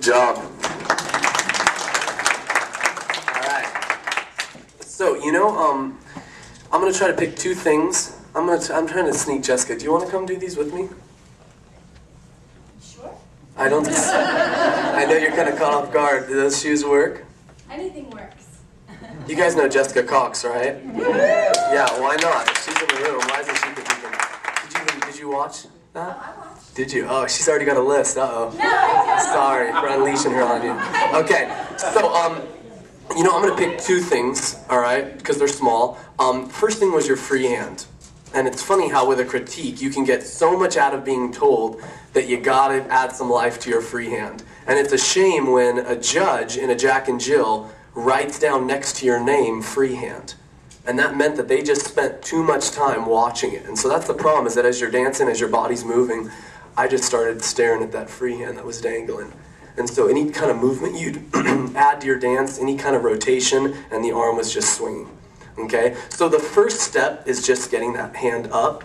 Job. Alright. So, I'm going to try to pick two things. I'm trying to sneak Jessica. Do you want to come do these with me? Sure. I know you're kind of caught off guard. Do those shoes work? Anything works. You guys know Jessica Cox, right? Yeah, why not? If she's in the room, why isn't she competing? Did you watch that? I watched. Did you? Oh, she's already got a list. Uh-oh. No, I don't. Sorry for unleashing her on you. Okay, so, I'm going to pick two things, all right, because they're small. First thing was your free hand. And it's funny how with a critique, you can get so much out of being told that you got to add some life to your free hand. And it's a shame when a judge in a Jack and Jill writes down next to your name freehand. And that meant that they just spent too much time watching it. And so that's the problem, is that as you're dancing, as your body's moving, I just started staring at that freehand that was dangling. And so any kind of movement you'd add to your dance, any kind of rotation, and the arm was just swinging. Okay? So the first step is just getting that hand up.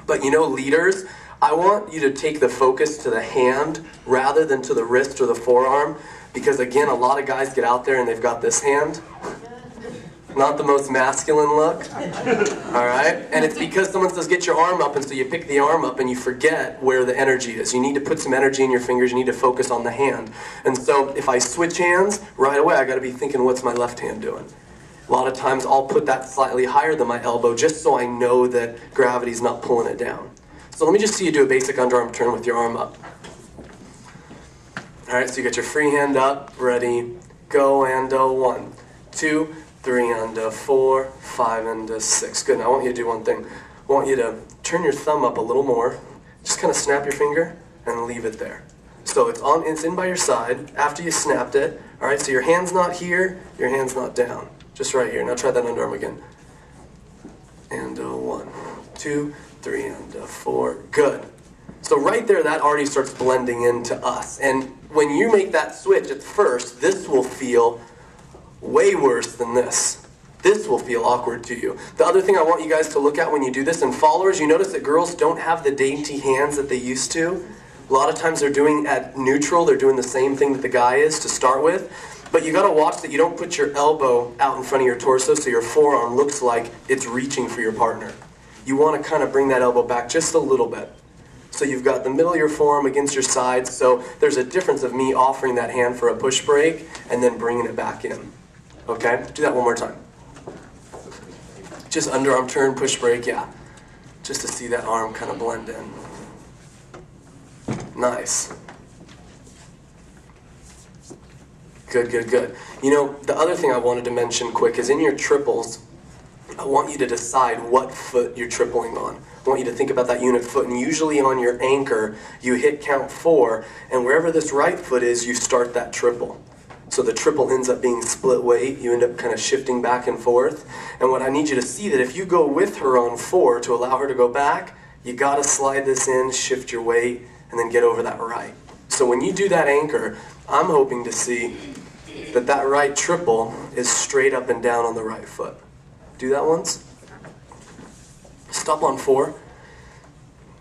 But leaders, I want you to take the focus to the hand rather than to the wrist or the forearm. Because again, a lot of guys get out there and they've got this hand. Not the most masculine look. Alright? And it's because someone says get your arm up, and so you pick the arm up and you forget where the energy is. You need to put some energy in your fingers, you need to focus on the hand. And so if I switch hands, right away I gotta be thinking, what's my left hand doing? A lot of times I'll put that slightly higher than my elbow just so I know that gravity's not pulling it down. So let me just see you do a basic underarm turn with your arm up. Alright, so you get your free hand up, ready, go, and 1, 2, 3, and 4, 5, and 6. Good, now I want you to do one thing. I want you to turn your thumb up a little more, just kind of snap your finger, and leave it there. So it's in by your side after you snapped it. Alright, so your hand's not here, your hand's not down. Just right here. Now try that underarm again. And 1, 2, 3, and 4. Good. So right there, that already starts blending into us. And when you make that switch at first, this will feel way worse than this. This will feel awkward to you. The other thing I want you guys to look at when you do this, and followers, you notice that girls don't have the dainty hands that they used to. A lot of times they're doing at neutral, they're doing the same thing that the guy is to start with. But you gotta watch that you don't put your elbow out in front of your torso so your forearm looks like it's reaching for your partner. You wanna kind of bring that elbow back just a little bit. So you've got the middle of your forearm against your side, so there's a difference of me offering that hand for a push break and then bringing it back in. Okay? Do that one more time. Just underarm turn, push break, yeah. Just to see that arm kind of blend in. Nice. Good, good, good. The other thing I wanted to mention quick is in your triples, I want you to decide what foot you're tripling on. I want you to think about that unit foot, and usually on your anchor, you hit count 4, and wherever this right foot is, you start that triple. So the triple ends up being split weight. You end up kind of shifting back and forth. And what I need you to see that if you go with her on 4 to allow her to go back, you got to slide this in, shift your weight, and then get over that right. So when you do that anchor, I'm hoping to see that right triple is straight up and down on the right foot. Do that once. Stop on 4.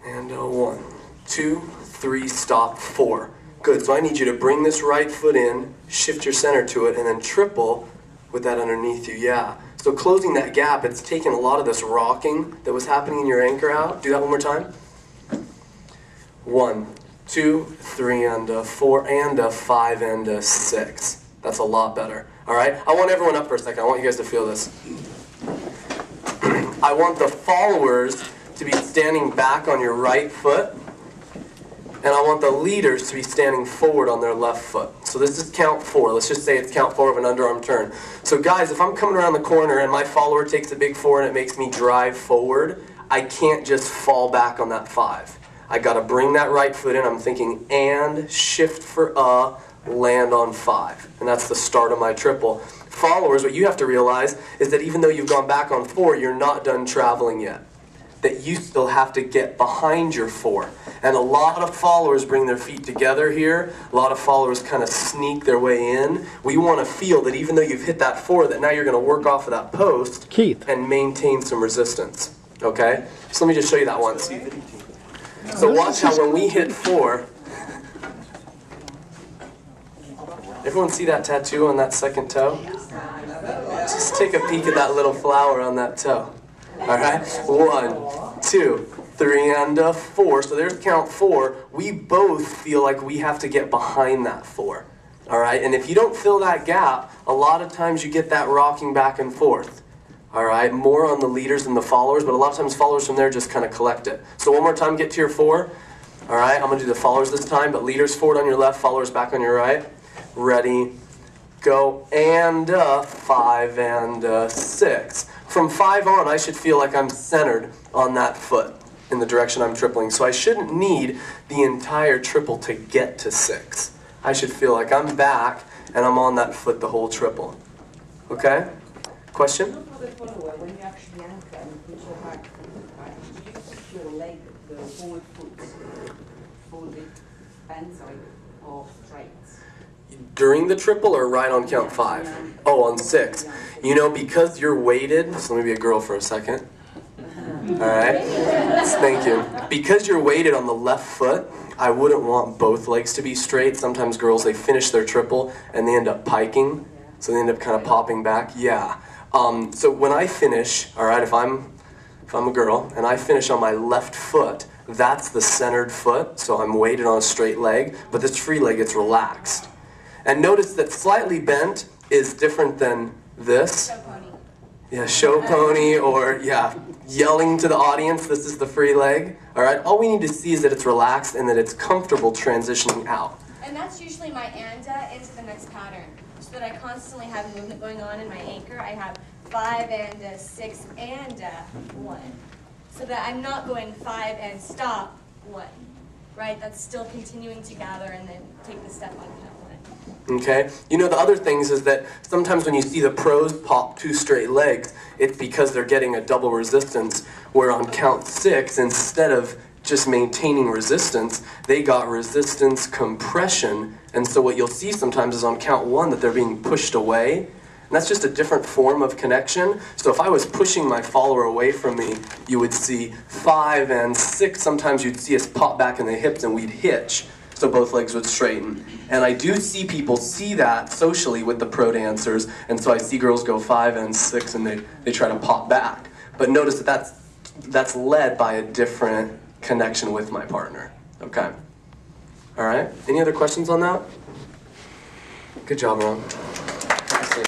And 1, 2, 3, stop, 4. Good, so I need you to bring this right foot in, shift your center to it, and then triple with that underneath you, yeah. So closing that gap, it's taking a lot of this rocking that was happening in your anchor out. Do that one more time. 1, 2, 3, and 4, and 5, and 6. That's a lot better, all right? I want everyone up for a second. I want you guys to feel this. I want the followers to be standing back on your right foot, and I want the leaders to be standing forward on their left foot. So this is count 4. Let's just say it's count 4 of an underarm turn. So guys, if I'm coming around the corner and my follower takes a big 4 and it makes me drive forward, I can't just fall back on that 5. I got to bring that right foot in. I'm thinking and, shift for land on 5. And that's the start of my triple. Followers, what you have to realize is that even though you've gone back on 4, you're not done traveling yet. That you still have to get behind your 4. And a lot of followers bring their feet together here. A lot of followers kind of sneak their way in. We want to feel that even though you've hit that 4, that now you're going to work off of that post Keith. and maintain some resistance. Okay? So let me just show you that once. So watch how when we hit 4, everyone see that tattoo on that second toe? Just take a peek at that little flower on that toe. Alright? 1, 2, 3, and 4. So there's count 4. We both feel like we have to get behind that 4. Alright? And if you don't fill that gap, a lot of times you get that rocking back and forth. Alright? More on the leaders than the followers, but a lot of times followers from there just kind of collect it. So one more time, get to your 4. Alright? I'm going to do the followers this time, but leaders forward on your left, followers back on your right. Ready? Go. And 5 and 6. From 5 on, I should feel like I'm centered on that foot in the direction I'm tripling. So I shouldn't need the entire triple to get to 6. I should feel like I'm back and I'm on that foot the whole triple. Okay? Question? For the follower, when you actually anchor and put your back you push your leg, the forward foot, folded bend side or straight? During the triple or right on count 5? Oh, on 6. You know, because you're weighted, so let me be a girl for a second. Alright? Thank you. Because you're weighted on the left foot, I wouldn't want both legs to be straight. Sometimes girls, they finish their triple and they end up piking. So they end up kind of popping back. Yeah. So when I finish, alright, if I'm a girl and I finish on my left foot, that's the centered foot. So I'm weighted on a straight leg, but this free leg gets relaxed. And notice that slightly bent is different than this. Show pony. Yeah, show pony, or yeah, yelling to the audience, this is the free leg. Alright, all we need to see is that it's relaxed and that it's comfortable transitioning out. And that's usually my anda into the next pattern. So that I constantly have movement going on in my anchor. I have 5 and 6 and 1. So that I'm not going 5 and stop 1. Right? That's still continuing to gather and then take the step on count 1. Okay? You know, the other things is that sometimes when you see the pros pop 2 straight legs, it's because they're getting a double resistance, where on count 6, instead of just maintaining resistance, they got resistance compression, and so what you'll see sometimes is on count 1 that they're being pushed away, and that's just a different form of connection. So if I was pushing my follower away from me, you would see 5 and 6, sometimes you'd see us pop back in the hips and we'd hitch. So both legs would straighten. And I do see people see that socially with the pro dancers, and so I see girls go 5 and 6 and they try to pop back. But notice that that's led by a different connection with my partner. Okay. All right. Any other questions on that? Good job, Ron.